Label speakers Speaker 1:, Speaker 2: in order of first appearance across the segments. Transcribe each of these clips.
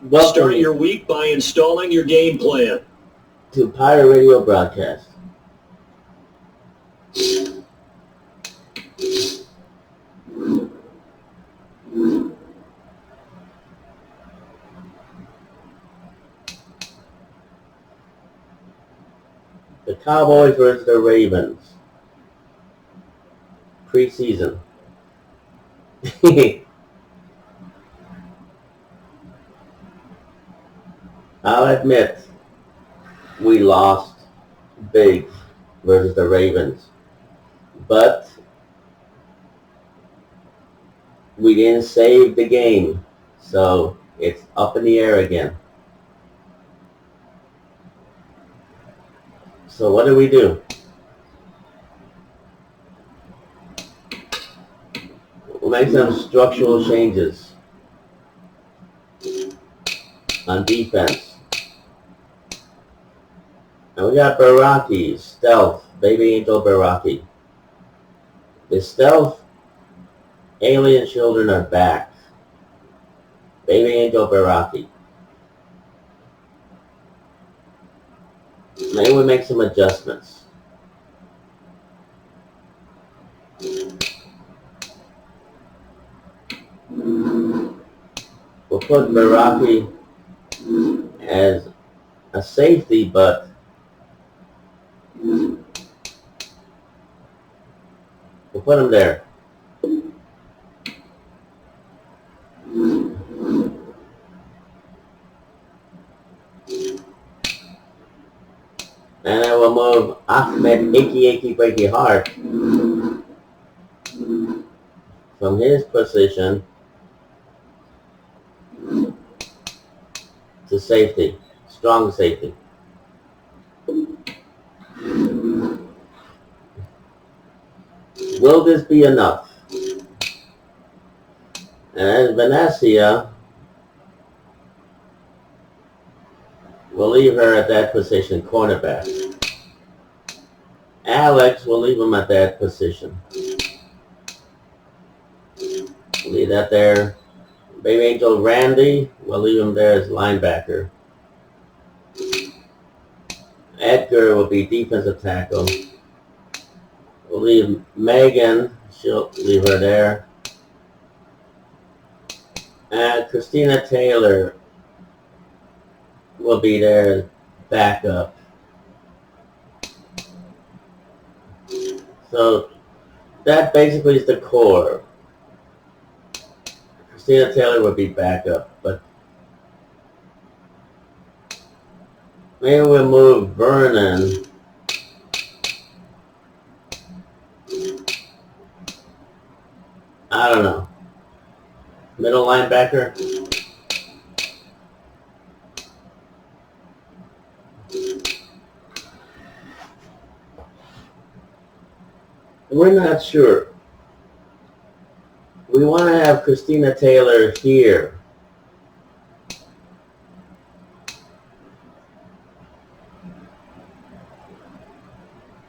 Speaker 1: Start your week by installing your game plan.
Speaker 2: To Pirate Radio broadcast. The Cowboys versus the Ravens. Preseason. I'll admit, we lost big versus the Ravens, but we didn't save the game, so it's up in the air again. So what do? We'll make some structural changes on defense. And we got Baraki, Stealth, Baby Angel Baraki. The Stealth alien children are back. Baby Angel Baraki. Maybe we make some adjustments. We'll put Baraki as a safety, but we'll put him there. And I will move Ahmed Achy Breaky Heart from his position to safety, strong safety. Will this be enough? And Vanessa, we'll leave her at that position, cornerback. Alex, we'll leave him at that position. Leave that there. Baby Angel Randy, we'll leave him there as linebacker. Edgar will be defensive tackle. We'll leave Megan, she'll leave her there. And Christina Taylor will be there backup. So that basically is the core. Christina Taylor would be backup, but maybe we'll move Vernon I don't know. Middle linebacker. We're not sure. We want to have Christina Taylor here.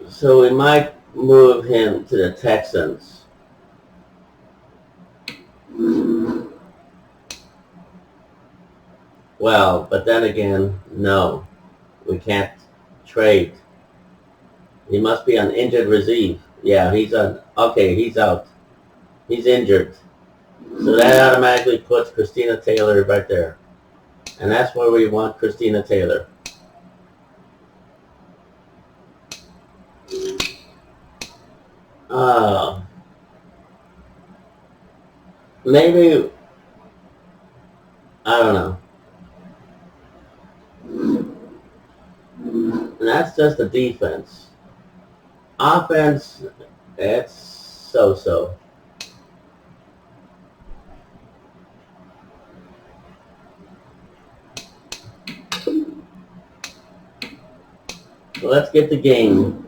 Speaker 2: So we might move him to the Texans. Well, but then again, no. We can't trade. He must be on injured reserve. Yeah, he's on. Okay, he's out. He's injured. So that automatically puts Christina Taylor right there. And that's where we want Christina Taylor. Maybe, I don't know. And that's just the defense. Offense, it's so-so. So let's get the game.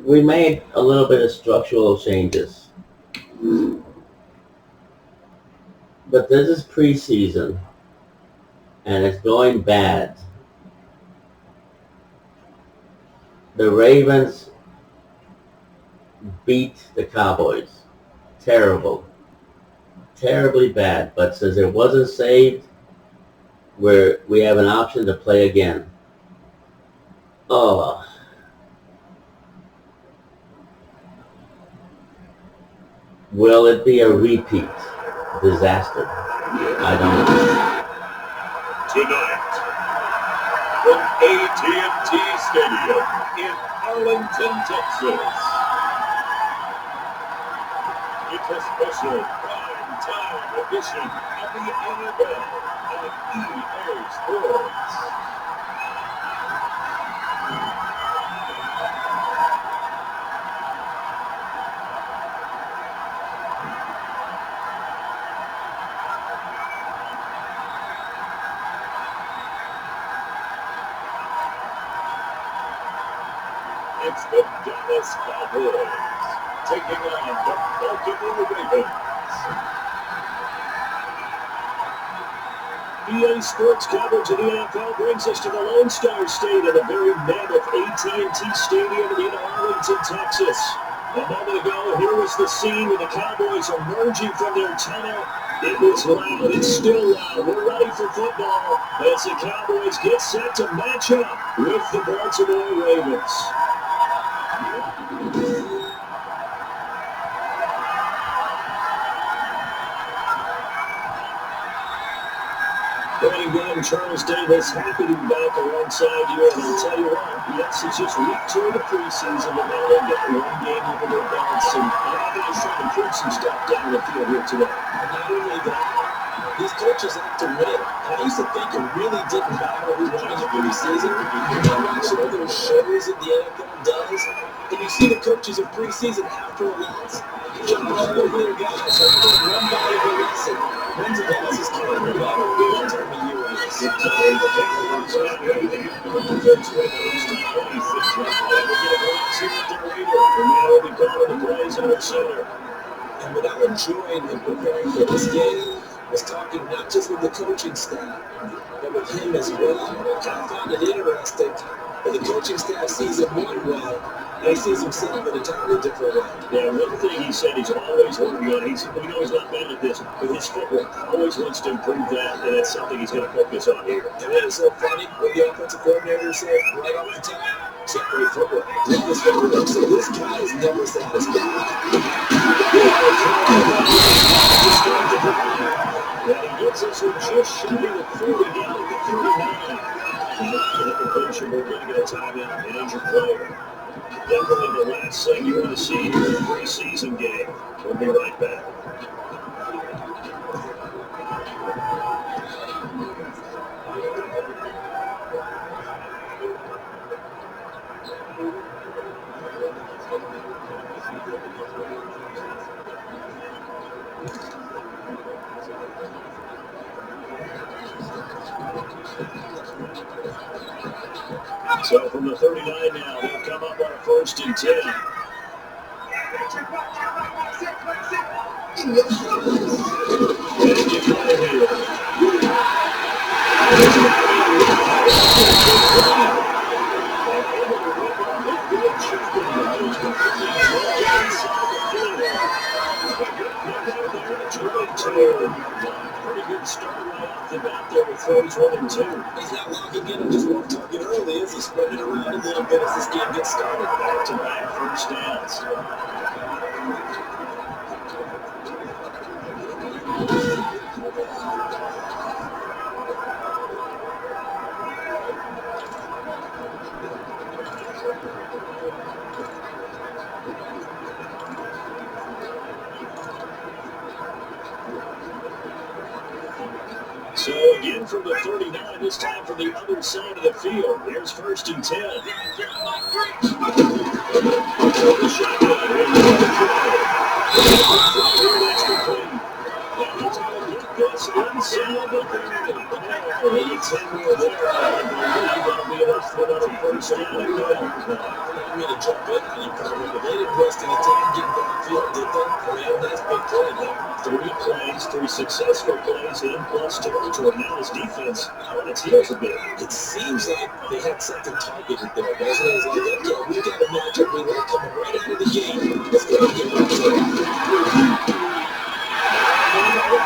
Speaker 2: We made a little bit of structural changes. But this is preseason, and it's going bad. The Ravens beat the Cowboys. Terrible. terribly bad, but since it wasn't saved, we have an option to play again. Oh. Will it be a repeat disaster? I don't know.
Speaker 1: Tonight, from AT&T Stadium in Arlington, Texas, it's a special prime-time edition of the NFL on EA Sports. It's the Dallas Cowboys taking on the Baltimore Ravens. EA Sports coverage of the NFL brings us to the Lone Star State at the very mammoth AT&T Stadium in Arlington, Texas. A moment ago, here was the scene where the Cowboys are emerging from their tunnel. It was loud. It's still loud. We're ready for football as the Cowboys get set to match up with the Baltimore Ravens. Brandon Graham, Charles Davis, happy to be back alongside you. And I'll tell you what, yes, it's just week 2 of the preseason, but now they've got one game over their belts, and they're going to try to prove some stuff down the field here today.
Speaker 3: And not only that, these coaches have to win. I used to think it really didn't matter who won in the preseason. You watch some of those shows that the NFL does, and you see the coaches in preseason after a loss. John over their guys are doing one valuable lesson. When's a loss is counted no matter what time of year it is.
Speaker 1: The Cowboys are ready to get the defense with those to 26. We'll get a glance here at their leader. Now will be calling the plays in our center.
Speaker 3: And what I enjoyed in preparing for this game was talking not just with the coaching staff, but with him as well. I found it interesting that the coaching staff sees him one way, and he sees himself in a totally different way.
Speaker 1: Yeah, one thing he said he's always working on, we know he's not bad at this, but his footwork always wants to improve that, and that's something he's going to focus on here.
Speaker 3: And that is so funny what the offensive coordinator said right off the top. Check your footwork. Look this footwork. So this guy is never satisfied.
Speaker 1: And he gets us with just shy of 40 down to 39. We're going to get a timeout and injured player. Definitely the last thing you want to see in a preseason game. We'll be right back. So from the 39 now, they'll come up on a 1st and 10. And you play here. Pretty good start right off the bat there with throws 1 and 2.
Speaker 3: He's not locking in and just won't target early as he's spreading it around a little bit as this game gets started.
Speaker 1: Back-to-back first downs. So again from the 39, this time from the other side of the field. There's 1st and 10. Three plays, 3 successful plays, and plus territory. Now his defense on its heels a bit.
Speaker 3: It seems like they had something targeted there, doesn't it? It's like, okay, we got a matchup we like coming right out of the game. Let's go get right to it.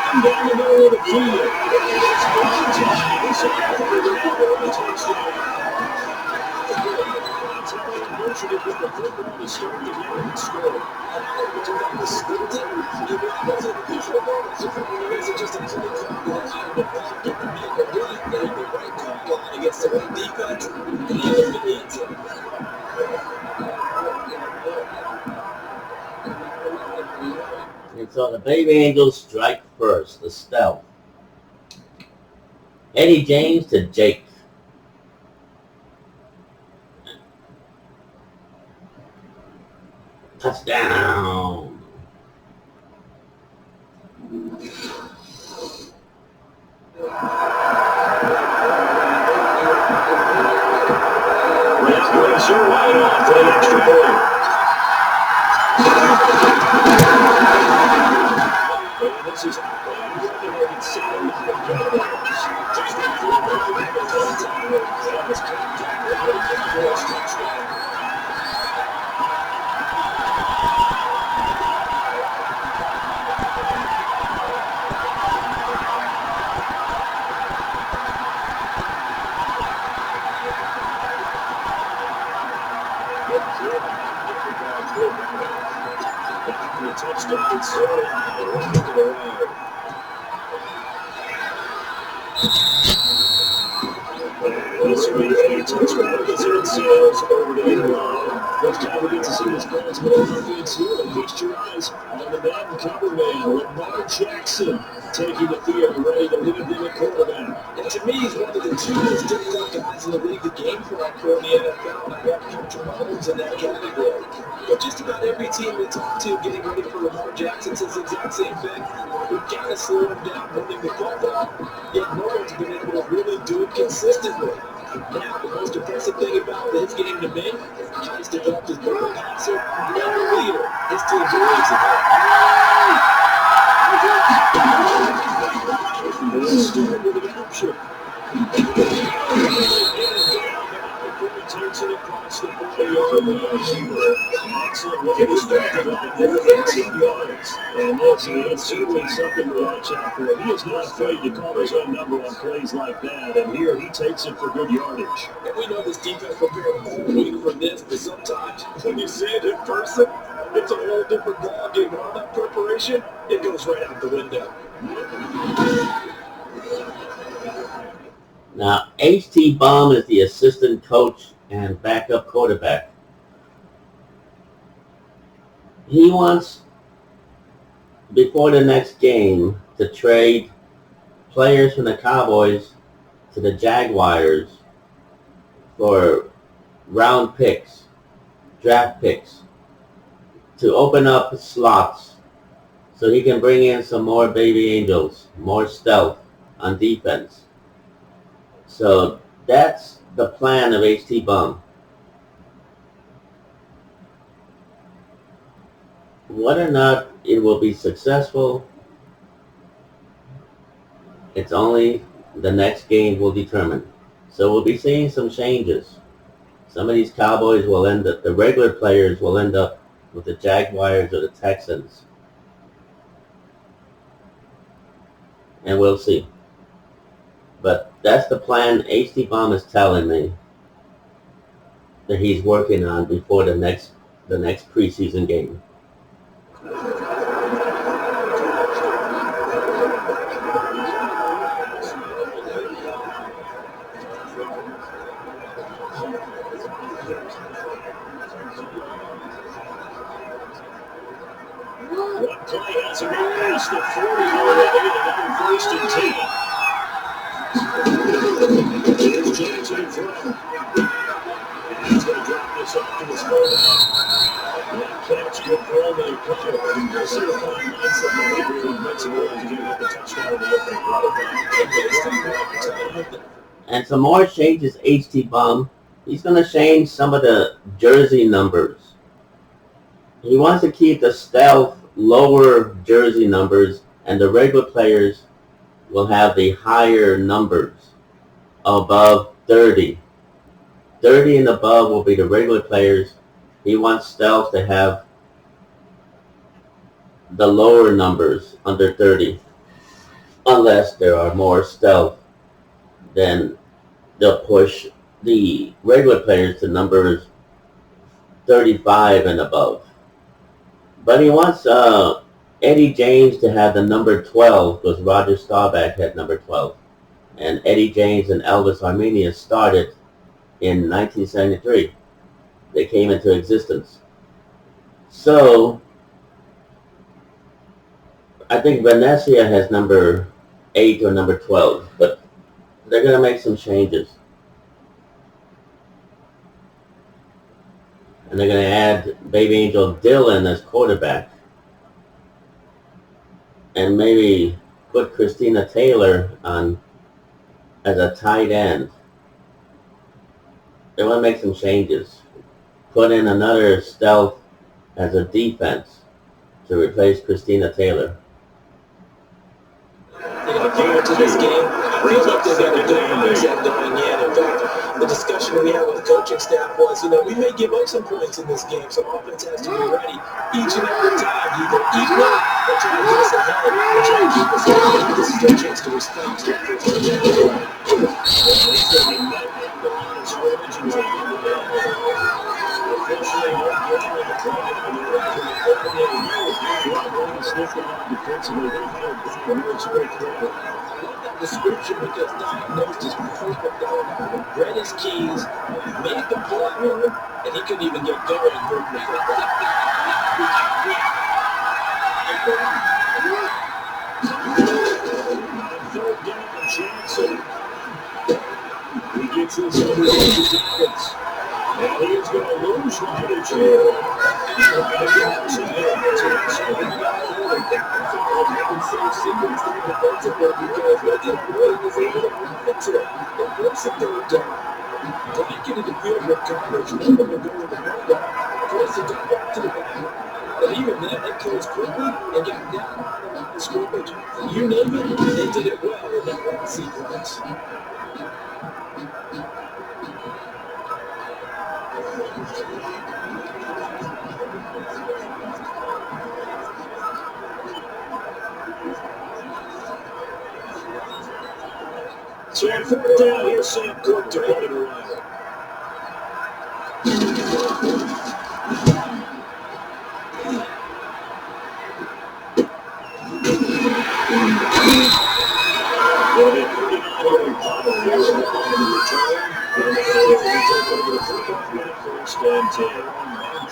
Speaker 1: field. With the football to start the game and score. It wasn't just a play call that had the back of the net, but really made the right call line against the right defense, and even the needs.
Speaker 2: And so the Baby Angels strike first, the stealth. Eddie James to Jake. Touchdown.
Speaker 1: You're right off for the extra point. And this is First time we get to see this Colts offense here, and feast your eyes on the Madden cover man, Lamar Jackson, taking the field, ready to lead them at quarterback.
Speaker 3: And to me, he's one of the two most difficult guys in the league to game plan for in the NFL, and I got Patrick Mahomes in that category. But just about every team we talk to getting ready for Lamar Jackson says the exact same thing. We've got to slow him down running the football, yet no one's been able to really do it consistently. Now, the most impressive thing about his game to me, he's developed his better passer and a leader. His team believes in him.
Speaker 1: Takes it across the 40-yard line. Excellent way to start the 18 yards. And that's certainly something to watch out for. He is not afraid to call his own number on plays like that. And here he takes it for good yardage.
Speaker 3: And we know this defense prepared all week for this, but sometimes when you see it in person, it's a whole different ballgame. And all that preparation, it goes right out the window.
Speaker 2: Now, H.T. Baum is the assistant coach and backup quarterback. He wants, before the next game, to trade players from the Cowboys to the Jaguars for round picks, draft picks, to open up slots so he can bring in some more baby angels, more stealth on defense. So that's the plan of H.T. Baum. Whether or not it will be successful, it's only the next game will determine. So we'll be seeing some changes. Some of these Cowboys will end up, the regular players will end up with the Jaguars or the Texans. And we'll see. But that's the plan H.T. Baum is telling me that he's working on before the next preseason game.
Speaker 1: One play has him past the 40-yard line and first and 10. Here's Jackson in front. He's going to drop this off to his quarterback. That catch good for all the player. We'll see if I find something later in Mexico to get the touchdown to the opening.
Speaker 2: And some more changes, H.T. Baum. He's going to change some of the jersey numbers. He wants to keep the stealth lower jersey numbers, and the regular players will have the higher numbers above 30. 30 and above will be the regular players. He wants stealth to have the lower numbers under 30. unless there are more stealth, then they'll push the regular players to numbers 35 and above. But he wants Eddie James to have the number 12 because Roger Staubach had number 12. And Eddie James and Elvis Arminius started in 1973. They came into existence. So I think Venecia has number 8 or number 12, but they're going to make some changes. And they're going to add Baby Angel Dylan as quarterback. And maybe put Christina Taylor on as a tight end. They want to make some changes. Put in another stealth as a defense to replace Christina Taylor.
Speaker 3: Going into this game, I feel like they're going to do mindset going in. In fact, the discussion we had with the coaching staff was, we may give up some points in this game, so offense has to be ready each and every time. Either equal or try to get us ahead or try to keep us ahead. This is their chance to respond to description because diagnosed his perfect dog, read his keys, made the play, and he couldn't even get going.
Speaker 1: Third down from Johnson. He gets his over to defense. And he is going to lose yardage here.
Speaker 3: Get into field goal coverage, and go with the rundown, force it back to the back. But even then, they closed quickly and got down the scrimmage. You name it, they did it well in that last sequence.
Speaker 1: So on fourth down, here's Sam Cook to put it away.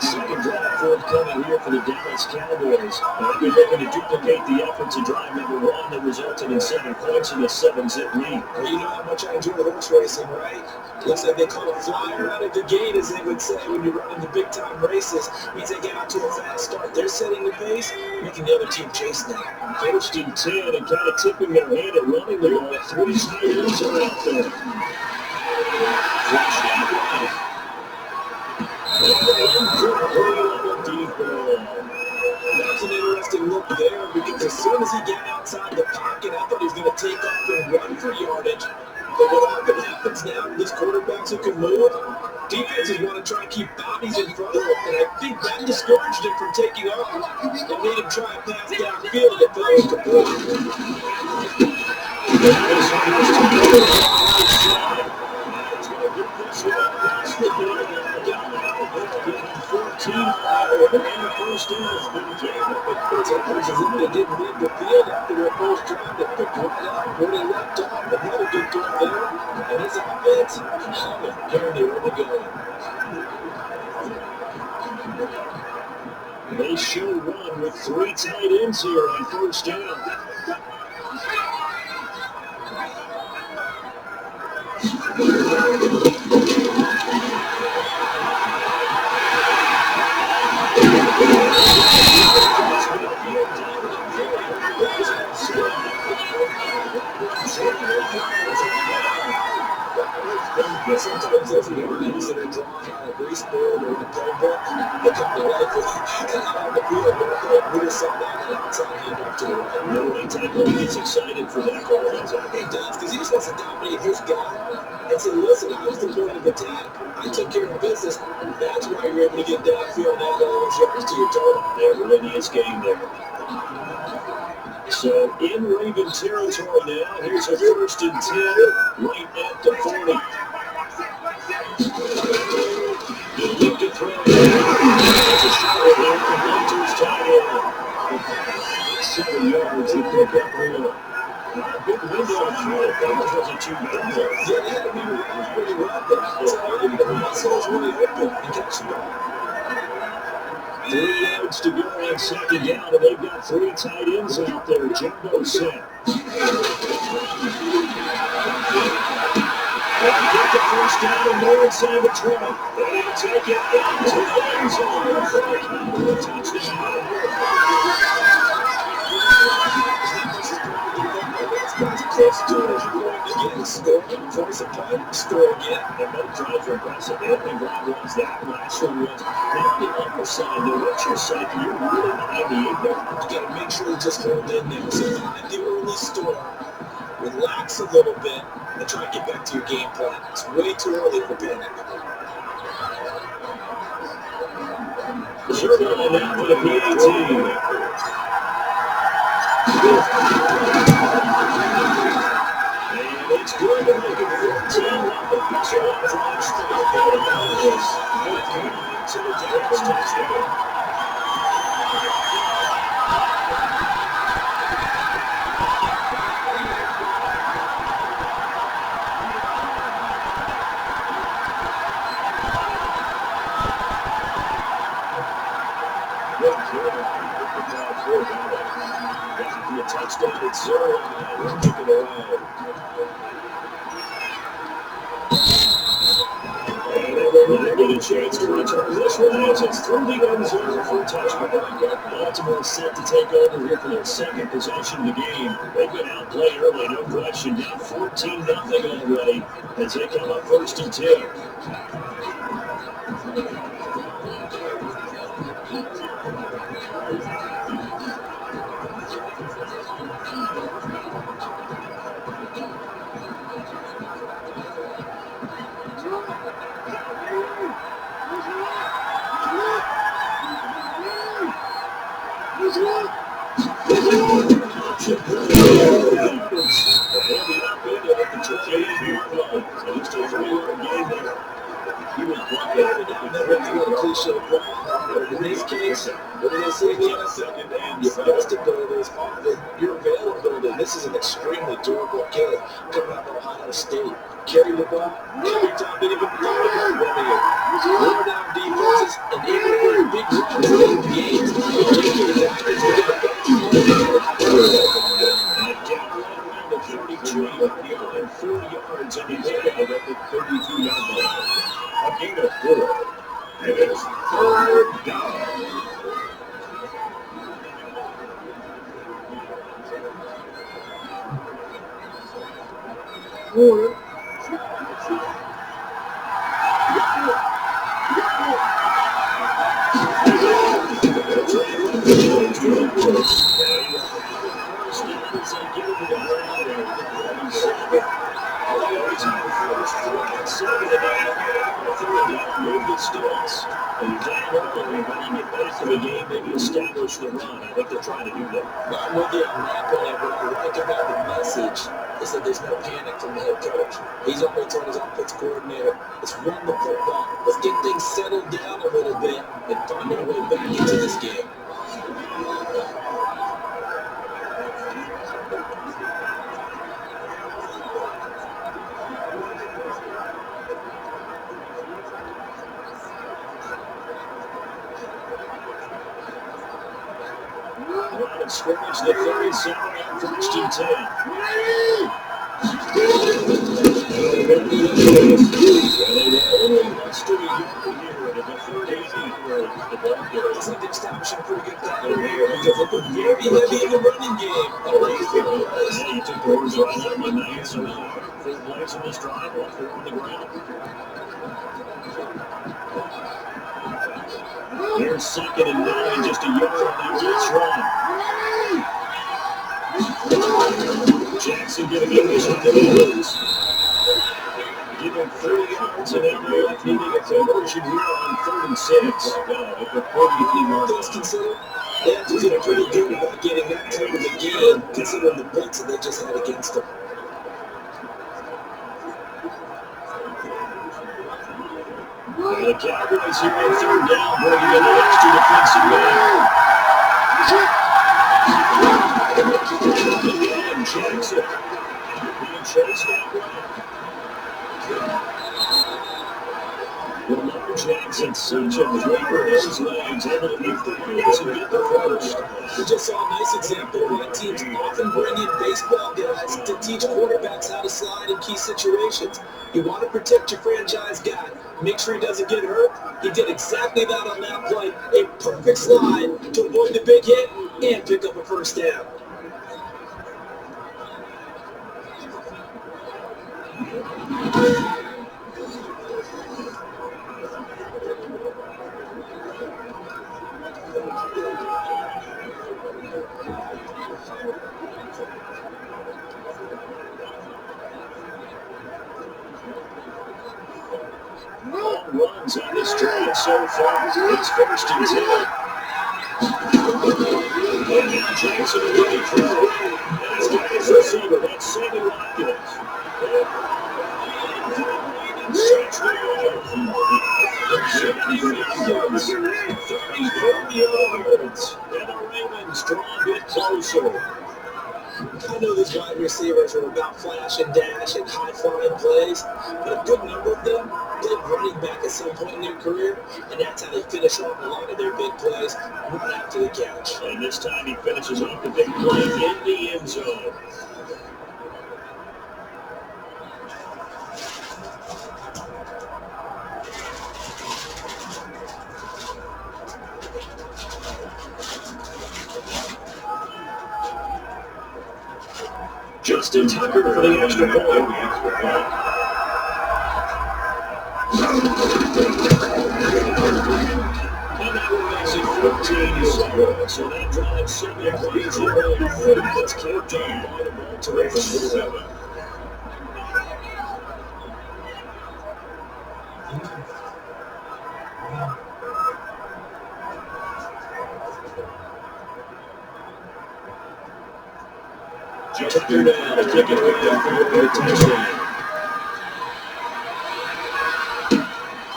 Speaker 1: Second drive forthcoming here for the Dallas Cowboys. They're looking to duplicate the efforts of drive number 1 that resulted in 7 points in a 7-zip lead.
Speaker 3: Well, you know how much I enjoy horse racing, right? Looks like they call a flyer out of the gate, as they would say when you're running the big-time races. Means they get out to a fast start. They're setting the pace, making the other team chase them.
Speaker 1: First and 10, and kind of tipping their hand at running the ball. 3 Spiders are out there. Flash out wide.
Speaker 3: That's an interesting look there, because as soon as he got outside the pocket, I thought he was going to take off and run for yardage. But what often happens now to these quarterbacks who can move, defenses want to try and keep bodies in front of him, and I think that discouraged him from taking off and made him try and pass downfield that fell incomplete. It's almost as if they didn't leave the field after their first drive. They picked right up where they left off. Another good throw there. And his offense, apparently really going.
Speaker 1: They show run with 3 tight ends here on first down.
Speaker 3: Sometimes there's warnings that are drawn on a baseboard or in a playbook. They come to life with on the field. We just saw that outside handoff to the right.
Speaker 1: No one tackle gets excited for that call.
Speaker 3: He does, because he just wants to dominate his guy and say, listen, I was the point of attack. I took care of business. That's why you're able to get downfield and add all those yards to your total.
Speaker 1: There really is game there. So in Raven territory now. Here's a 1st and 10, right at the 40. He'll look to throw. That's a shot there from Martyrs tight end. 7 yards he picked up there. Good window of throw. That wasn't too bad.
Speaker 3: Yeah, they had to be really well, but I'll tell you, the muscles really open and catch the ball.
Speaker 1: 3 yards to go on 2nd down, and they've got 3 tight ends out there. Jumbo set. Get the 1st down and more inside the 20. They'll take it into the end zone for a Cowboy touchdown.
Speaker 3: As close to it as you're going to get. Score, force a punt, score again.
Speaker 1: And both drives are impressive. Opening drive was that. Last one was on the upper side. Now, what's your side? You're really behind the 8 yard.
Speaker 3: You got to make sure you just hold in there. So find the early storm, relax a little bit, and try and get back to your game plan. It's way too early for panic.
Speaker 1: Sure, and now for the PAT. And it's good to make it 14 left. So it drives to the Cowboys with 3 to the Dallas touchdown. A touchdown at 0, and we're kicking around. And they will not get a chance to return this one as it's through the end zone for a touchdown. Baltimore set to take over here for their 2nd possession of the game. They've been outplayed early, no question. Down 14-0 already as they come up 1st and 10.
Speaker 3: In this case, what do they say in the NFL? Your best ability is often your availability. This is an extremely durable kid coming out of Ohio State. Carry the ball every time they even thought about running it. Lower down defenses and even for big runs in games.
Speaker 1: The 32-yard and 4 yards, and he's out at the 32-yard line. A gain of 4. And it's 3rd down. Maybe establish the run. I think they're trying to do that.
Speaker 3: I'm with you on that point. What I like about the message is that there's no panic from the head coach. He's already told his offensive coordinator, let's run the football. Let's get things settled down a little bit and find our way back into this game.
Speaker 1: Scrimmage the 37 on 1st and 10. Only muster a yard here at the 38.
Speaker 3: Looks like they're establishing a pretty good pattern here because they've been very heavy in the running game.
Speaker 1: He took the horse right out of my night, so 4 plays in this drive, all 4 on the ground. Here's 2nd and 9, just a yard. There's this run. Jackson getting English on the nose. Give him 30 yards, and now they're needing a conversion here on 3rd and 6. With the 43 yards.
Speaker 3: Things considered, They have to feel pretty good about getting that type of a game, considering the points that they just had against them.
Speaker 1: The Cowboys here on third down, bringing in the extra defensive man. And Jackson being chased that way. Lamar Jackson, such a threat with his legs, able to move the points and get the first.
Speaker 3: We just saw a nice example of why teams often bring in baseball guys to teach quarterbacks how to slide in key situations. You want to protect your franchise guy. Make sure he doesn't get hurt. He did exactly that on that play. A perfect slide to avoid the big hit and pick up a first down.
Speaker 1: Runs on this drive so far. It's first and 10. And now Jackson ready to throw. And he's got his receiver. That's Sammy Watkins. Yards, 34 yards. And the Ravens draw a bit closer.
Speaker 3: I know these wide receivers are about flash and dash and high-flying plays, but a good number of them played running back at some point in their career, and that's how they finish off a lot of their big plays right after the catch.
Speaker 1: And this time he finishes off the big play in the end zone. Justin Tucker for the extra point. And that one makes it 14-7. So that drive certainly plays in early 30 minutes kicked on by the Martyrs. Tucker down to kick it away for a touchdown.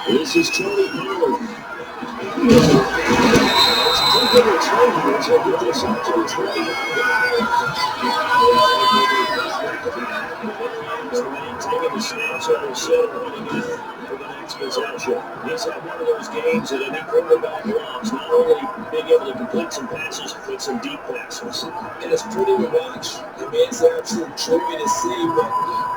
Speaker 1: This is Tony Pollard. Get this up to the 20. Taking the snaps over center, running in for the next possession. He's had one of those games that any quarterback loves, not only being able to complete some passes, but some deep passes.
Speaker 3: And it's pretty to watch. I mean, it's an absolute joy to see, but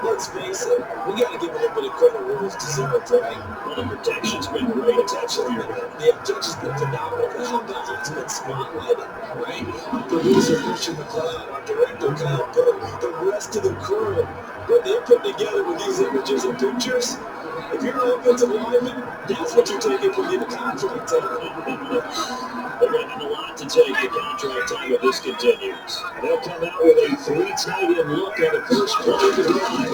Speaker 3: let's face it, we got to give a little bit of credit where it's deserved, right?
Speaker 1: Well, the protection's been great.
Speaker 3: The objective's been phenomenal, but how about it's been spotlighted, right? Our producer, Christian McLeod, our director, Kyle Burke, the rest of the crew, what they put together with these images and pictures. If you're an offensive lineman, that's what you're taking from your contract time.
Speaker 1: They're going to have a lot to take the contract time if this continues. They'll come out with a 3 tight end look at the first play of the drive.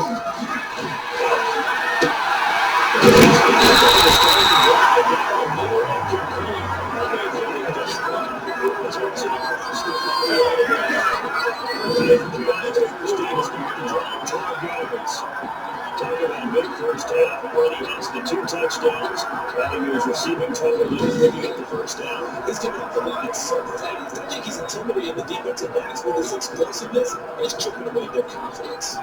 Speaker 1: Talk about big first half. When he gets the 2 touchdowns, having his receiving total and picking up the first down.
Speaker 3: He's coming off the line so fast. I think he's intimidating the defensive backs with his explosiveness. He's chipping away their confidence.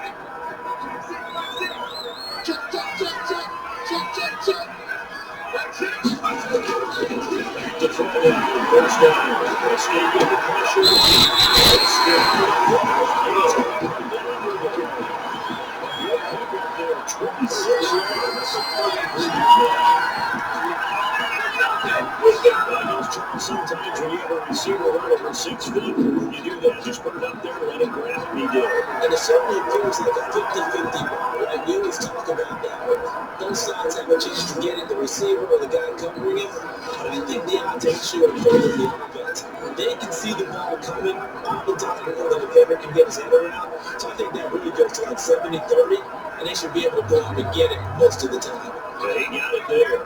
Speaker 1: To throw it, first down. Escaping the pressure. 26 yards. Sometimes when you have a receiver right over 6 feet, you do that. Just put it up there, let it grab, and he did.
Speaker 3: And it certainly appears like a 50-50 ball, right? We always talk about that. Both sides have a chance to get it, the receiver or the guy covering it. But I think the odds actually are in favor of the offense. They can see the ball coming all the time before the defender can get his head around. So I think that really goes to like 70-30, and they should be able to go out and get it most of the time.
Speaker 1: Yeah, he got it there.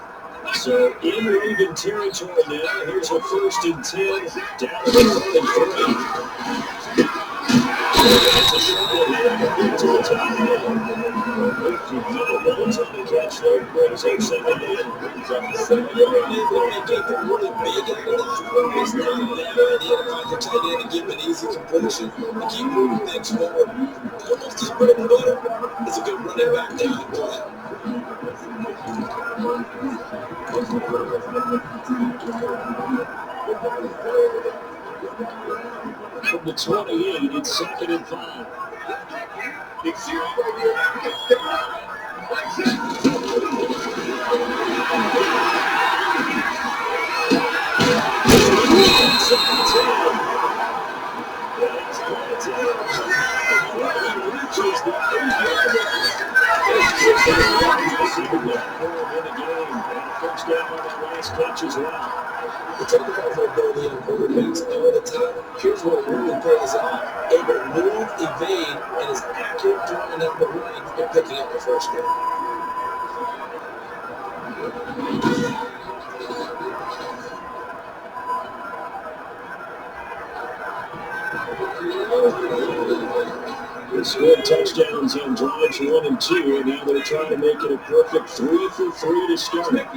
Speaker 1: So in Raven territory now. Here's a 1st and 10. Down to the 1 and 3. That's a shot here to the top end. One's on the catch there. Brings up 2nd in.
Speaker 3: They were able to make anything really big out of that. It's not a bad idea to find the tight end and give him an easy completion and keep moving things forward. Almost as bread and butter as a good running back down the play.
Speaker 1: From the 28, it's 2nd and 5. First down on that last catch as well.
Speaker 3: We talk about mobility on quarterbacks all the time. Here's where it really pays off. Able to move, evade, and is accurate throwing down the right and picking up the first down.
Speaker 1: They scored touchdowns on drives 1 and 2, and now they're trying to make it a perfect 3 for 3 to start. And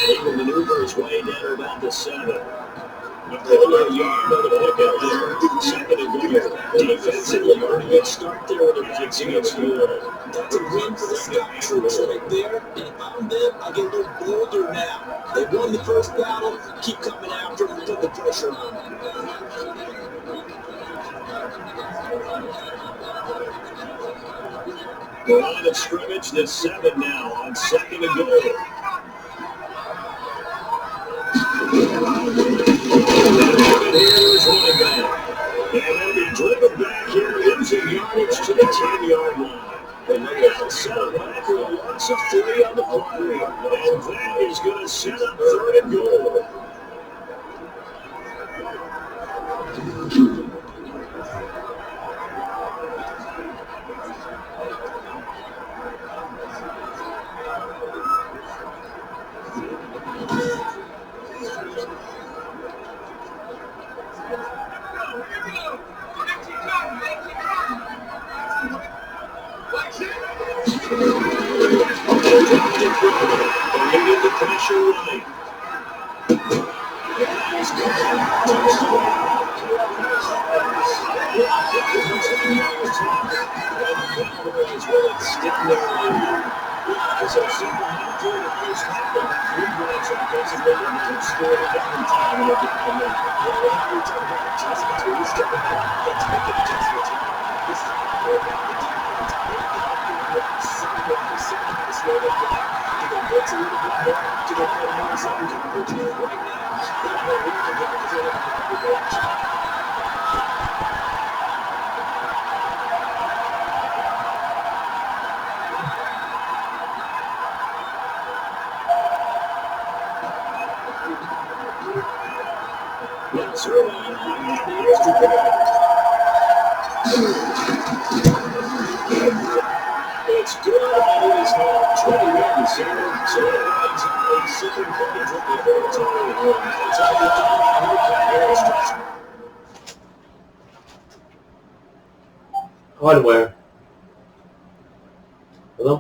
Speaker 1: he will maneuver his way down to about the 7. Another yard on the pickup there. 2nd and goal. Defensively, already good start there with the kicks against the wall.
Speaker 3: That's a win for the Scout troops right there. And if I'm them, I get a little bolder now. They won the first battle. Keep coming after them and put the pressure on them.
Speaker 1: The line of scrimmage, the 7 now on 2nd and goal. Here's running back. And they'll be driven back here, losing yardage to the 10-yard line. And they got set up back with a loss of 3 on the play. And that is going to set up 3rd and goal. The pressure right. Cowboys will extend their lead. As a super after the first half of 3 points offensively, and they scored a different time in the game. We're talking about adjustments. We're just stepping back and taking adjustments. This is where the defense sometimes slow them down. Do they blitz a little bit more? Do they put more zone coverage? Right now, they have no reason to because they don't have the bench. It's early on the extra point. It's good. It is now 21-7. So it runs a second point from the territory. It's on the top.
Speaker 2: Hardware. Hello?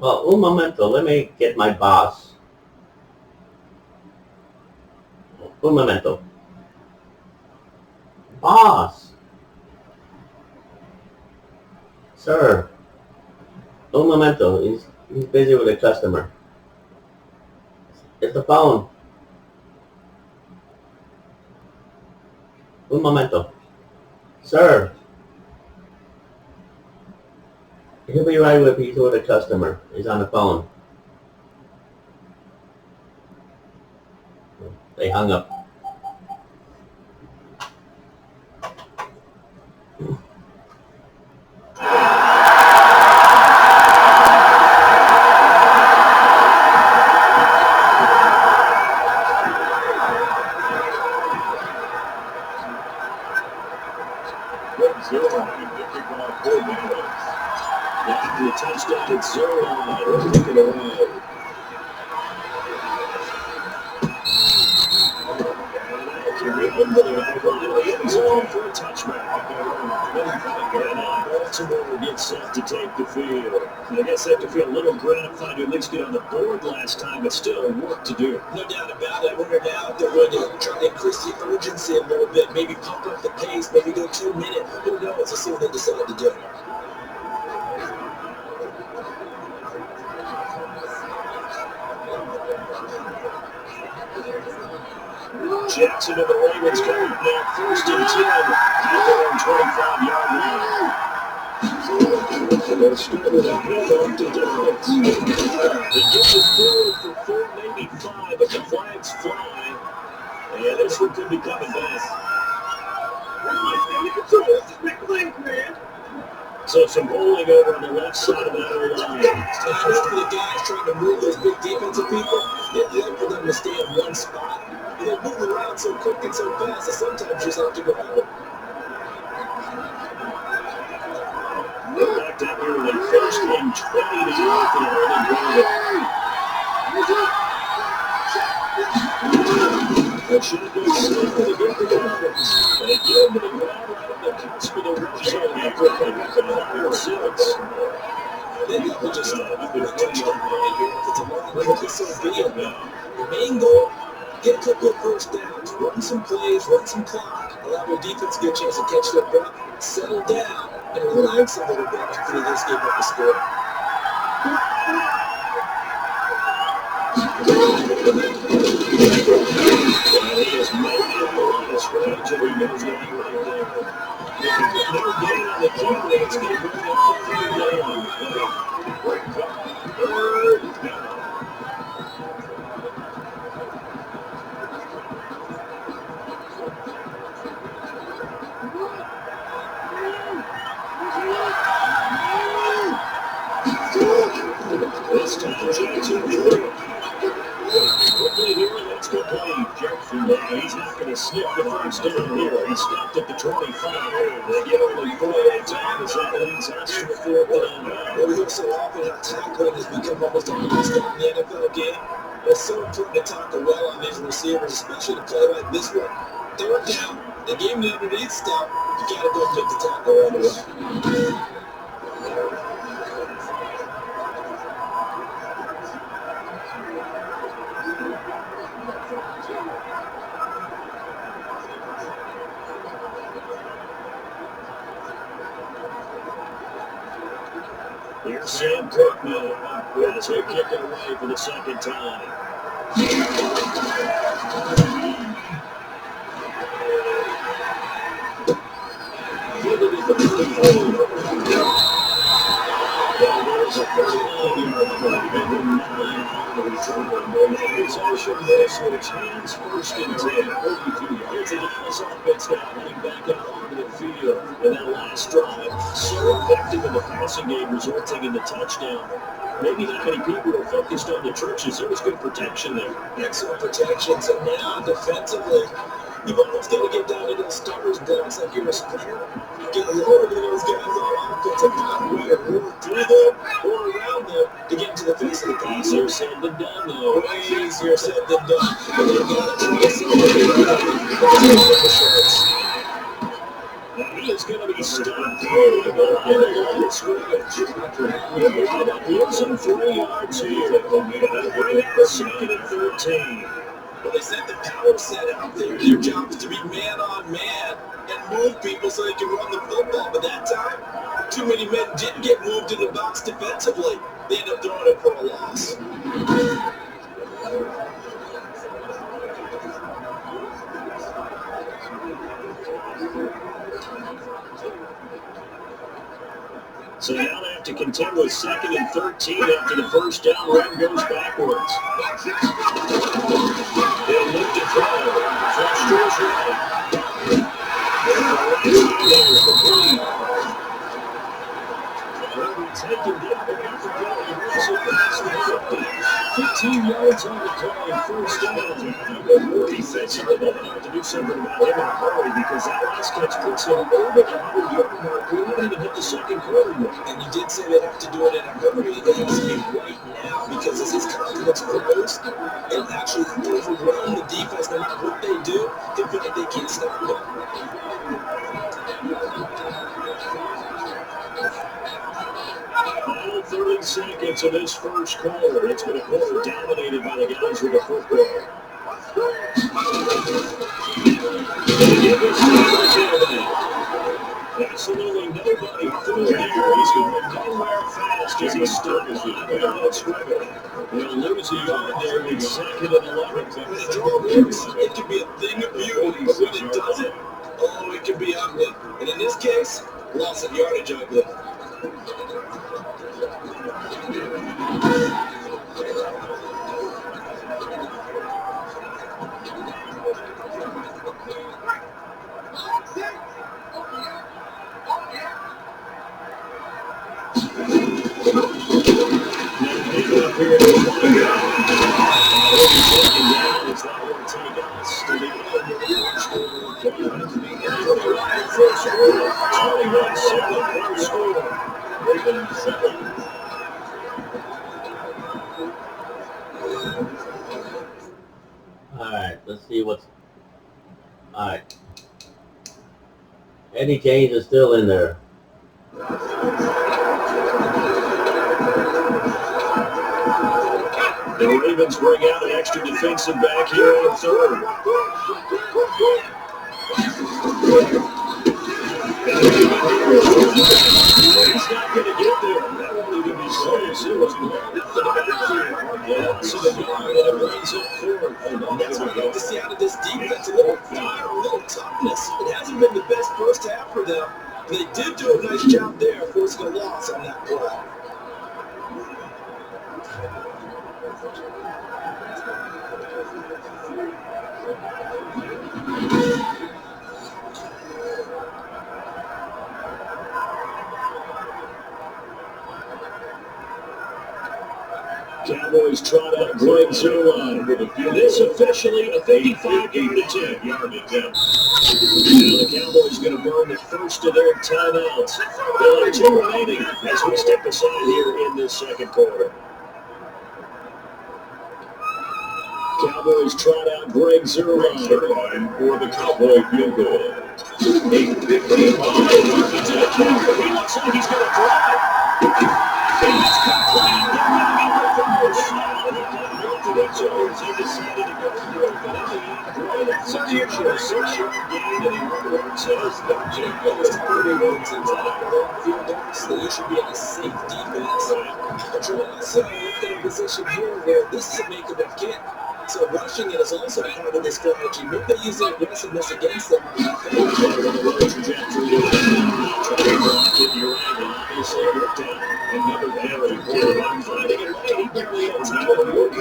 Speaker 2: Well, un momento, let me get my boss. Un momento. Boss! Sir. Un momento, he's busy with a customer. It's the phone. Un momento. Sir. He'll be right with you with a customer. He's on the phone. They hung up.
Speaker 1: After the touchdown at 0-line, we're taking away. Into the back line of the end zone for a touchback. And now Baltimore gets set to take the field. I guess they have to feel a little gratified to at least get on the board last time, but still work to do.
Speaker 3: No doubt about it. I wonder now if they're going to try to increase the urgency a little bit, maybe pump up the pace, maybe go 2 minutes. Who knows? Let's see what they decide to do.
Speaker 1: Jackson and the Ravens coming now 1st and 10 at their own 25-yard line. They're starting to head off to defense. They get it forward for 4, maybe 5, but the flags fly. And this one could be coming back. So some bowling over on the left side of that line.
Speaker 3: For the guys trying to move those big defensive people, it's like for them to stay in one spot. They move around so quick and so fast that sometimes you just have to grab them.
Speaker 1: We're back down here with a 1st and 20 to go for the early drive. That should have been safe to get the Cowboys. They get into the ground right on the cusp of the red zone after a quick 6.
Speaker 3: Maybe we just start with a touchdown right here. If it's a long run, it's so big now. The main goal, get a couple of first downs, run some plays, run some clock, allow your defense to get a chance to catch their breath, settle down, and relax a little bit after they just gave up the score.
Speaker 1: He is making the line of scrimmage, and he knows that right there. They're getting on the key, it's going to bring up the 3rd down. Third down. This time, Jackson through. Quickly here, that's complete. He's not going to sniff the first down here. He stopped at the 25. They get only 4 time as that leads us to the 4th down.
Speaker 3: Well, we hear so often how tackling has become almost a must-have in the NFL game. It's so important to tackle well on these receivers, especially to play like this one. 3rd down, the game underneath stuff, you got to go pick the tackle right away.
Speaker 1: Here's Sam Kirkman as they kick it away for the 2nd time. There's a 39-yard possession. This which hands 1st and 10. 32 yards. The Dallas offense now running back out onto the field. And that last drive, so effective in the passing game, resulting in the touchdown. Maybe not many people are focused on the churches. There was good protection there.
Speaker 3: Excellent protection. So now, defensively, you've almost got to get down to those starters blocks like you're a sprinter. Get lower to those guys on offense and find a way to work through them or around them to get into the face of the pass.
Speaker 1: Easier said than done, though.
Speaker 3: Way easier said than done. But they've got to try to celebrate the shorts.
Speaker 1: He is going to be stopped here at the line of scrimmage. Losing 3 yards here. That'll bring up the 2nd and 13.
Speaker 3: Well, they sent the power set out there. Their job is to be man on man and move people so they can run the football. But that time, too many men didn't get moved in the box defensively. They ended up throwing it for a loss.
Speaker 1: So now they have to contend with 2nd and 13 after the first down run goes backwards. They'll look to try Taken down by Africa and runs it past the 50. 15 yards on the play, first down. More defensively, they're going to have to do something about him in a hurry because that last catch puts him over the 100-yard mark. We haven't even hit the second quarter yet.
Speaker 3: And you did say they'd have to do it in a hurry. It has to be right now because as his confidence grows, it'll actually overwhelm the defense. No matter what they do, they feel like they can't stop him.
Speaker 1: Final 30 seconds of this first quarter. It's been a quarter dominated by the guys with the football. Absolutely nobody through here. He's going nowhere fast as he's stuck behind that scrimmage. He'll lose a yard there with 2nd and 11.
Speaker 3: When a draw works, it can be a thing of beauty, but when it doesn't, oh, it can be ugly. And in this case, loss of yardage ugly.
Speaker 2: Alright, let's see what's... Alright. Eddie James is still in there.
Speaker 1: The Ravens bring out an extra defensive back here on third. He's not going to get there. That won't even be close. It was well into the backfield. Yeah, so the yard, and it brings up fourth.
Speaker 3: And that's what you have to see out of this defense. A little fire, a little toughness. It hasn't been the best first half for them. They did do a nice job there, forcing a loss on that play.
Speaker 1: Cowboys trot out Greg Zuerlein. This officially a 55-yard attempt. Now the Cowboys going to burn the first of their timeouts. They'll have 2 remaining as we step aside here in this second quarter. Cowboys trot out Greg Zuerlein for the Cowboy field goal. 8:15. He looks like he's going to drive. And it's complete. He decided to go for it, but in the end, that's a 6-yard gain, and he works it.
Speaker 3: It's pretty well since that field, obviously, you should be on a safe defense. But you're also in a position here where this is a make or break game. So rushing it is also part of the strategy. Maybe they use their aggressiveness against them.
Speaker 1: Obviously worked out. Another very important. I'm finding it right. He barely had time to work. He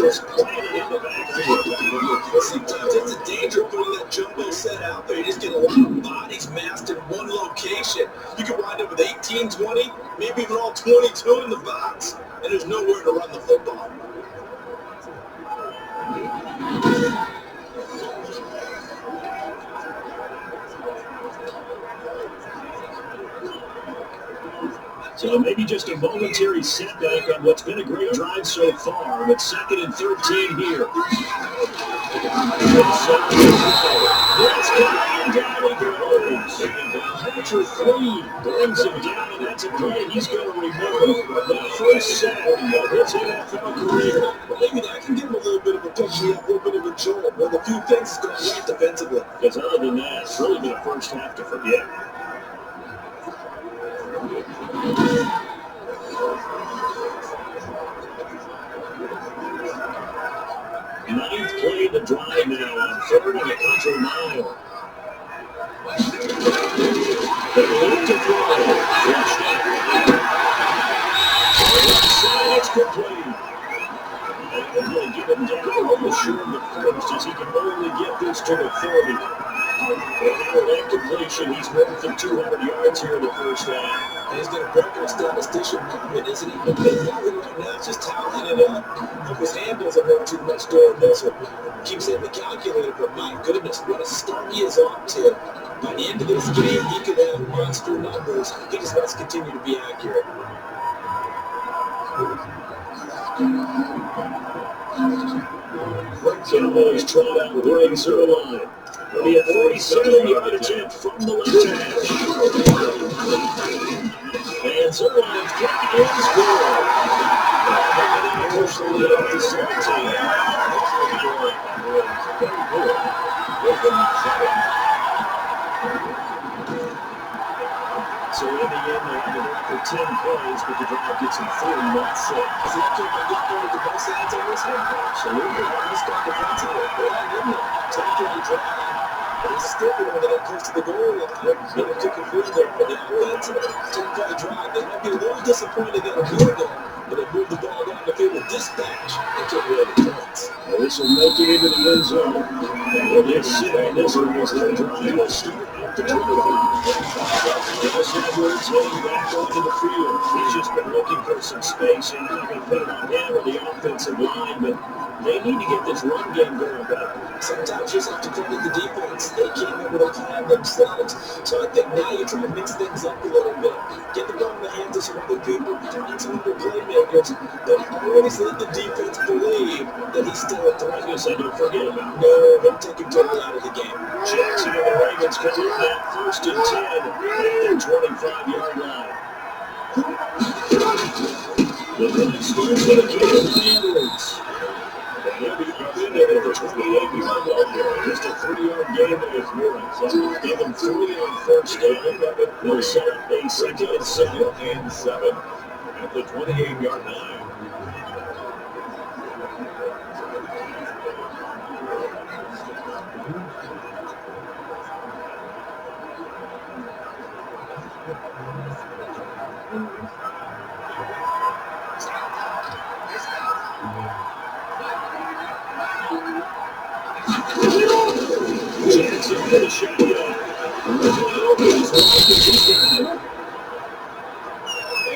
Speaker 1: was planted in the backfield.
Speaker 3: Sometimes it's a danger putting that jumbo set out there. You just get a lot of bodies massed in one location. You can wind up with 18, 20, maybe even all 22 in the box. And there's nowhere to run the football.
Speaker 1: So maybe just a momentary setback on what's been a great drive so far, but 2nd and 13 here. That's coming, down he goes. Patrick Reed brings him down, and that's a play he's going to remember. The first sack of his NFL career.
Speaker 3: Well, maybe that can give him a little bit of a touch, a little bit of a jolt. One of the few things that's going right defensively.
Speaker 1: Because other than that, it's really been a first half to forget. Ninth play of the drive now on 3rd and a country mile. They look to throw. Flushed out. Outside, it's complete. And they give him down almost short of the first as he can only get this to the 30. And now that completion, he's north of 200 yards here in the first half.
Speaker 3: And he's going to break our statistician movement, isn't he? His value right now is just tallying it up. Hope his hand doesn't hurt too much during this one. Keeps hitting the calculator, but my goodness, what a start he is off to. By the end of this game, he could have monster numbers. He just must continue to be accurate.
Speaker 1: Cowboys trot out the right zero line. It'll be a 47-yard attempt from the left hash. And zero line's kick is good. And push the lead up to 17. So in the end, they ended up for 10 plays, but the drive gets him 3, not 6.
Speaker 3: Is that kid going to get going with the best hands on this one? Absolutely. He's got defensively. Yeah, isn't it? Taking the drive. But he's still going to get close to the goal line. Get him kicking through there for the offense. 10-play drive. They might be a little disappointed they got a field goal, but they moved the ball down the field with dispatch and took away the points.
Speaker 1: Well, this will make it into the end zone. And with this sit on this one, was their drive will start at the 25. Dennis Edwards heading back onto the field. He's just been looking for some space, and they're going to put it on him or the offensive line, but they need to get this run game going back.
Speaker 3: Sometimes you just have to credit the defense. They came in with a plan themselves. So I think now you try to mix things up a little bit. Get the ball in the hands of some other people, turn some other playmakers, but always let the defense believe that he's still a threat.
Speaker 1: I guess I don't forget about it.
Speaker 3: No, don't take him totally out of the game.
Speaker 1: Jackson and the Ravens come in that 1st and 10 at their 25-yard line. The clock starts with a kick of Edwards. He'll be defended at the 28-yard line. Just a 3-yard gain there through it. So they'll give him 3 on 1st down. They'll set up a 2nd and 7 at the 28-yard line. Jackson with a shotgun.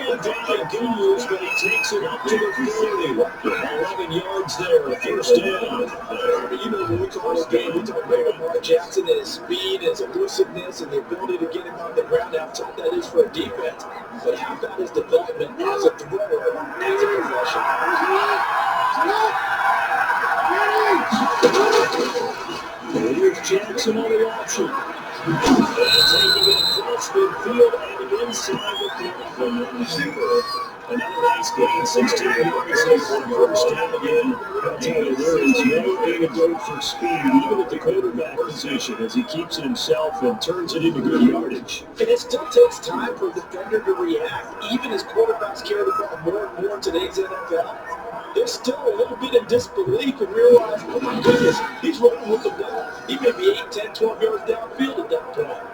Speaker 1: And down it goes, but he takes it up to the 40. 11 yards there, a 1st down.
Speaker 3: You know, when we call this game, we talk about Lamar Jackson and his speed, his elusiveness, and the ability to get him on the ground. How tough that is for a defense. But how about his development as a thrower, as a professional?
Speaker 1: Here's Jackson on the option. Taking it across midfield and inside the 35. Another nice gain, 16 yards there for the 1st down again. I'll tell you, there is no antidote for speed, even at the quarterback position, as he keeps it himself and turns it into good yardage.
Speaker 3: And it still takes time for a defender to react, even as quarterbacks carry the ball more and more in today's NFL. They're still a little bit in disbelief and realize, oh my goodness, he's running with the ball. He may be 8, 10, 12 yards downfield at that point.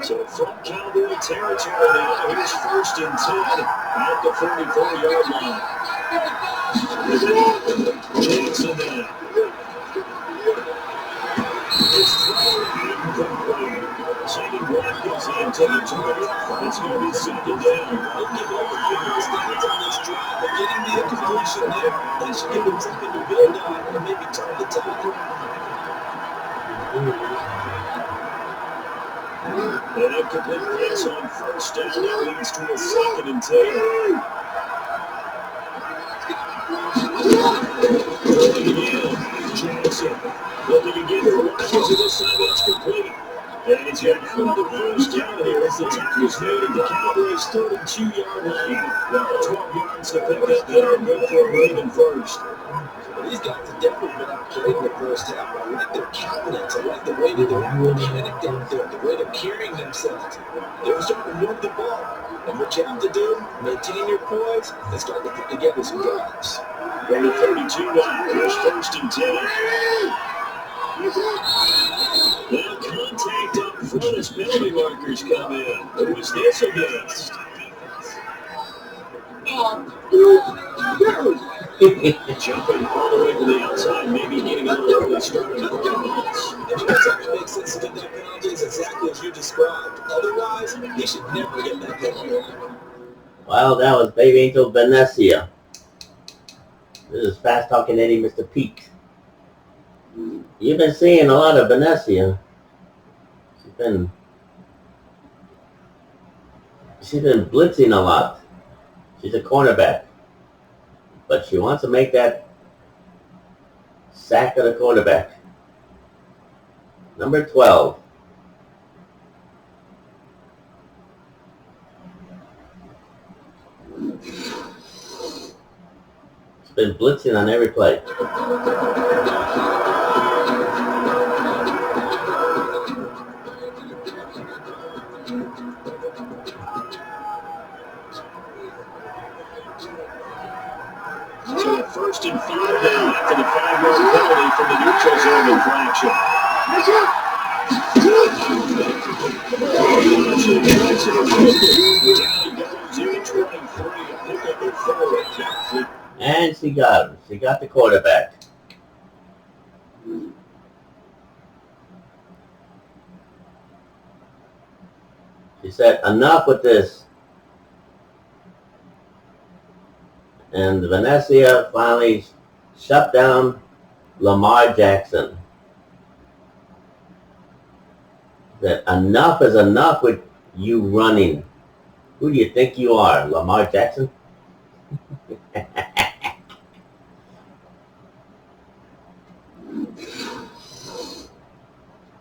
Speaker 1: So from Cowboy territory now, here's 1st and 10 at the 44-yard line. Jackson now. It's thrown incomplete. Shady Black goes into the 20. It's going to be 2nd down.
Speaker 3: Don't give up the first downs on this drive, but getting the incompletion there, that should give them something to build on, or maybe turn the tide.
Speaker 1: An incomplete pass on 1st down. That leads to a 2nd and 10. Looking again. Jackson. Looking again for Rodgers, and this time that's complete. And he's got another 1st down here as the tackle's made at the Cowboys' 32-yard line. 12 yards to pick up there and go for a Raven 1st.
Speaker 3: These guys have definitely been outplayed in the 1st half. I like their confidence. I like the way that they're panicked out there, the way they're carrying themselves. They're starting to move the ball. And what you have to do, maintain your poise and start to put together some drives.
Speaker 1: Number 32 now. Here's 1st and 10. Well, contact up front as penalty markers come in. Who was this against? Jumping all the way to the outside, maybe needing a little early start on the balls.
Speaker 3: And you know something makes sense to get that penalty is exactly as you described. Otherwise, he should never get that penalty.
Speaker 2: Well, that was Baby Angel Venetia. This is Fast Talking Eddie, Mr. Pete. You've been seeing a lot of Venetia. She's been blitzing a lot. She's a cornerback. But she wants to make that sack of the quarterback. Number 12. She's been blitzing on every play.
Speaker 1: So 1st and 5 now after the 5-yard penalty from the neutral zone infraction.
Speaker 2: And she got him. She got the quarterback. She said, enough with this. And Venetia finally shut down Lamar Jackson. That enough is enough with you running. Who do you think you are, Lamar Jackson?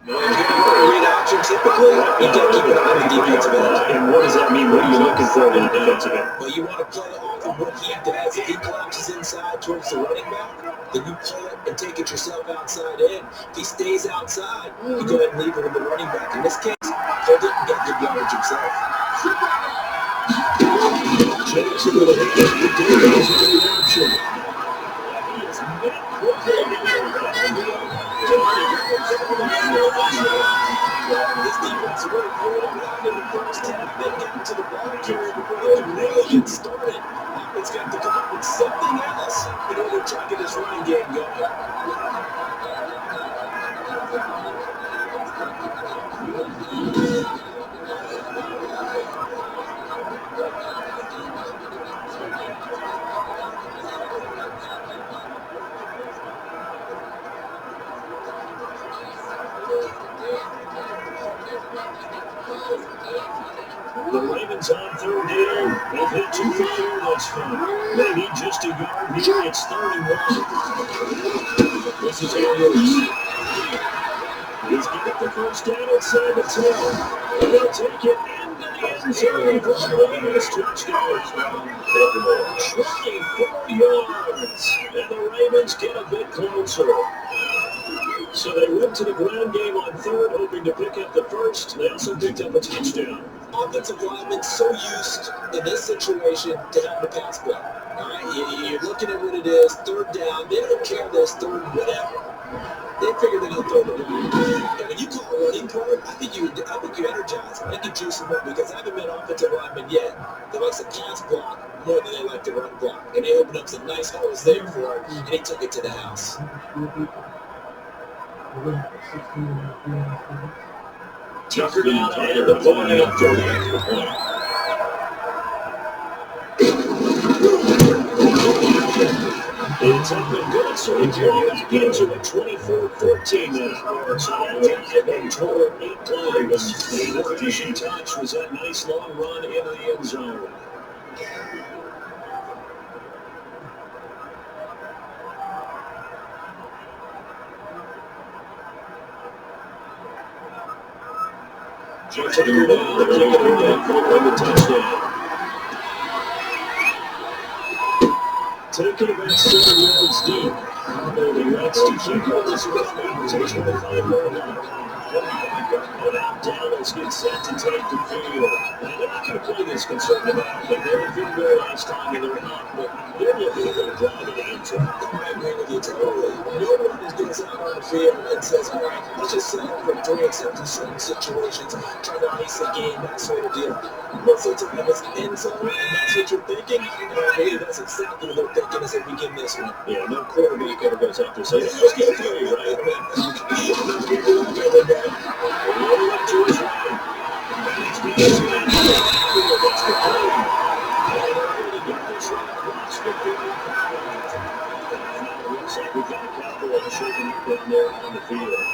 Speaker 3: Read option typically, you got to keep an eye on the defensive end.
Speaker 1: And what does that mean? What are you looking for in the defensive end?
Speaker 3: Well, you want to play off of what he does. If he collapses inside towards the running back, then you play it and take it yourself outside in. If he stays outside, you go ahead and leave it with the running back. In this case, hold it and get good yardage himself.
Speaker 1: Jackson with a option.
Speaker 3: This defense really pulled him out in the first half. They got to the ball carrier before they could really get started. It's got to come up with something else in order to try to get this running game going.
Speaker 1: The Ravens on 3rd down. They've hit 2 for 4 thus far. They need just a yard here. It's 3rd and 1. This is Andrews. He's got the first down inside the 10. And they'll take it into the end zone for the Ravens touchdown. 24 yards. And the Ravens get a bit closer. So they went to the ground game on 3rd, hoping to pick up the first. They also picked up a touchdown.
Speaker 3: Offensive linemen so used in this situation to having a pass play. All right, you're looking at what it is, 3rd down. They don't care if there's 3rd, whatever. They figure they're going to throw the ball. And when you call a running play, I think you energize. I think you juice them up because I haven't met offensive linemen yet that likes to pass block more than they like to run block. And they opened up some nice holes there for it, and he took it to the house.
Speaker 1: Tucker down and the flag up to it's up and good, so we turn back into a 24-14 now. So now we have a total of 8 plays. The finishing touch was that nice long run into the end zone. Jackson down, taking her down for the touchdown. Taking about 7 yards deep. He wants to keep on this run. Takes from the 5-yard line. And now Dallas gets set to take the field. Now they're not going to play this conservative out. They were in field goal last time and they're not. But they're looking at their drive in the end zone.
Speaker 3: I agree with you totally. No one is going goes out on the field and says, all right, let's just set up for 3 except in certain situations, try to ice the game, that sort of deal. Most of the time it's end zone, and that's what you're thinking. And I believe that's exactly what they're thinking as they begin this one.
Speaker 1: Yeah, no quarterback ever goes out there saying, hey, let's get 3, right? Roll it to his right. That's complete. Looks like we've got a Cowboys shaping up down there on the field.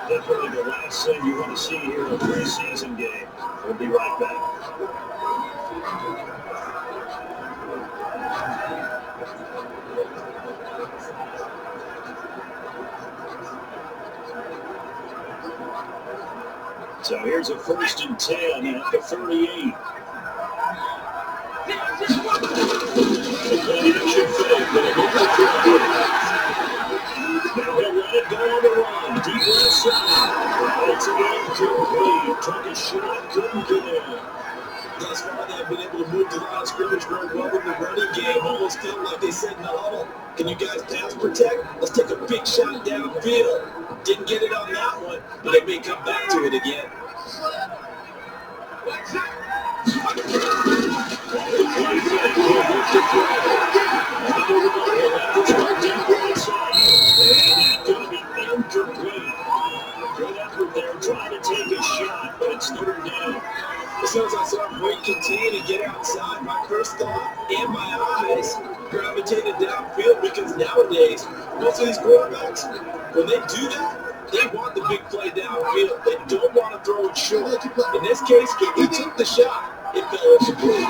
Speaker 1: Definitely the last thing you want to see here in a preseason game. We'll be right back. So here's a 1st and 10 at the 38. Action fake, but it looks like now he'll let it go on the run. Deep left side. It's incomplete. Took a shot, couldn't get in.
Speaker 3: Thus far, they've been able to move the line of scrimmage very well in the running game. Almost felt like they said in the huddle, can you guys pass protect? Let's take a big shot downfield. Didn't get it on that one, but they may come back to it again.
Speaker 1: Trying to take a shot, but it's third down.
Speaker 3: As soon as I saw Boyd continue to get outside, my first thought and my eyes gravitated downfield because nowadays, most of these quarterbacks, when they do that, they want the big play downfield. They don't want to throw it short. In this case, he took the shot. It fell incomplete.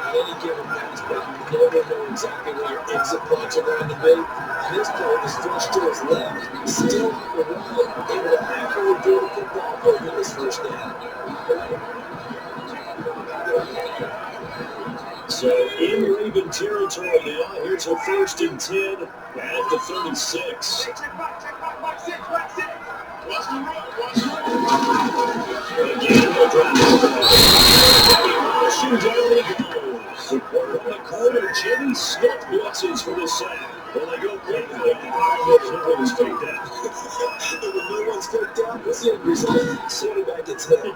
Speaker 3: Any given pass, but you never know exactly where your exit points are going to be. This play was first to his left, still on the run, able to halfway do the football over this first down.
Speaker 1: So in Raven territory now, here's a 1st and 10 at the 36. Again, they'll drop it. Rushing down he goes. Supported by corner Jimmy Smith blitzes for the sack. Well, they go quick. No one's faked out.
Speaker 3: When no one's faked out, what's the end result? Quarterback gets hit.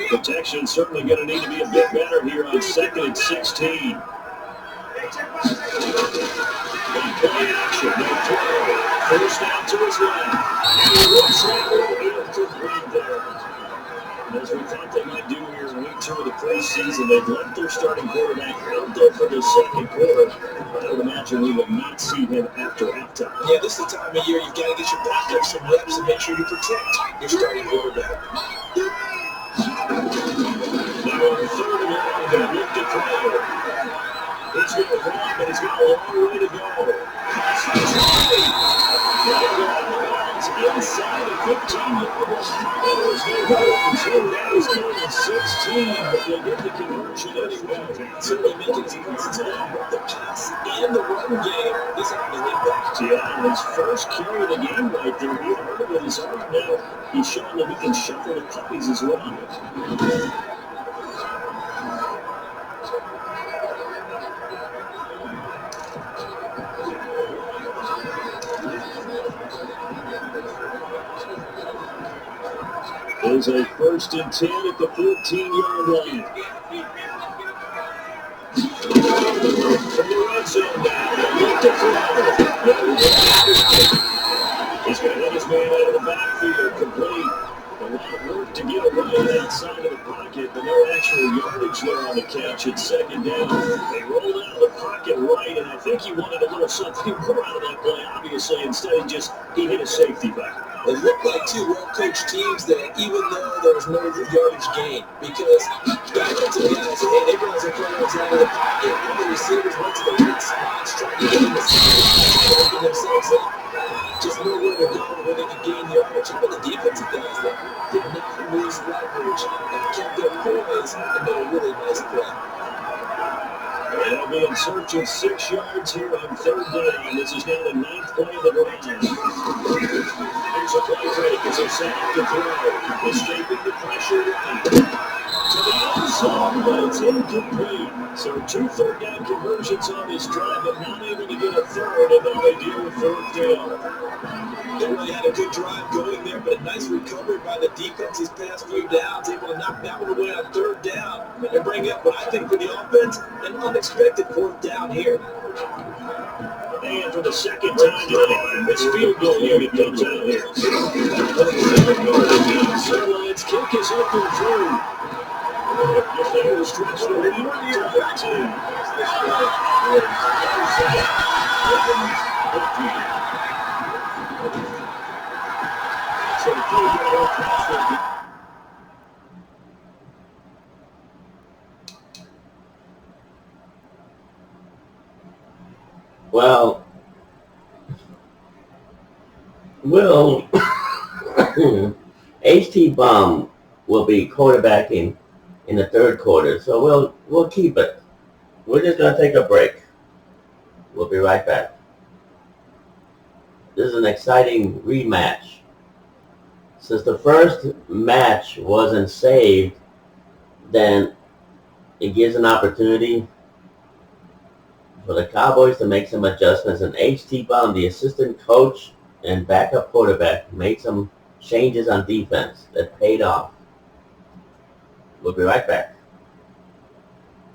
Speaker 1: Protection certainly going to need to be a bit better here on 2nd and 16. Play action, no throw. First down to his left. He looks that one incomplete there. And as we thought they might do here in week 2 of the preseason, they've left their starting quarterback out there for the second quarter. I would imagine we will not see him after halftime.
Speaker 3: Yeah, this is the time of year you've got to get your backup some reps and make sure you protect your starting quarterback.
Speaker 1: Now on 3rd and long, they look to throw. He's going to run, but he's got a long way to go. Inside the 15-yard line. There's no hope. That is going to 16, but they get the conversion anyway.
Speaker 3: Certainly making some sense of the pass and the run game. This is having an impact.
Speaker 1: Yeah, and his first carry of the game right there, he heard it with his arm. Now he's showing that he can shuffle the puppies as well. There's a 1st and 10 at the 14-yard line. From the red zone now, look to throw. He's going to hit his man out of the backfield, complete. A lot of work to get away outside of the pocket, but no actual yardage there on the catch at 2nd down. They rolled out of the pocket right, and I think he wanted a little something more out of that play, obviously. Instead, he hit a safety back.
Speaker 3: They looked like two well-coached teams that, even though there was no yardage gain, because the offensive guys, they realized their players out of the pocket. All the receivers went to the right spots, trying to get in the side, trying to open themselves up. Just nowhere to go where they could gain yardage. How about the defensive guys that did not lose leverage and kept their poise and made a really nice play?
Speaker 1: They'll be in search of 6 yards here on 3rd down. This is now the 9th play of the drive. Here's a play break as they set up to throw. Escaping the pressure right. To the outside, but it's incomplete. So 2 third-down conversions on this drive, but not able to get a third, and now they deal with 4th down.
Speaker 3: They really had a good drive going there, but a nice recovery by the defense these past few downs, able to knock that one away on 3rd down and bring up what I think for the offense, an unexpected 4th down here.
Speaker 1: And for the 2nd time tonight, this field goal unit comes out here. Sidelines kick is up and through. If they will stretch the lead to 13.
Speaker 2: Well, HT Bomb will be quarterbacking in the 3rd quarter, so we'll keep it. We're just gonna take a break. We'll be right back. This is an exciting rematch. Since the first match wasn't saved, then it gives an opportunity for the Cowboys to make some adjustments. And HT Bomb, the assistant coach and backup quarterback, made some changes on defense that paid off. We'll be right back.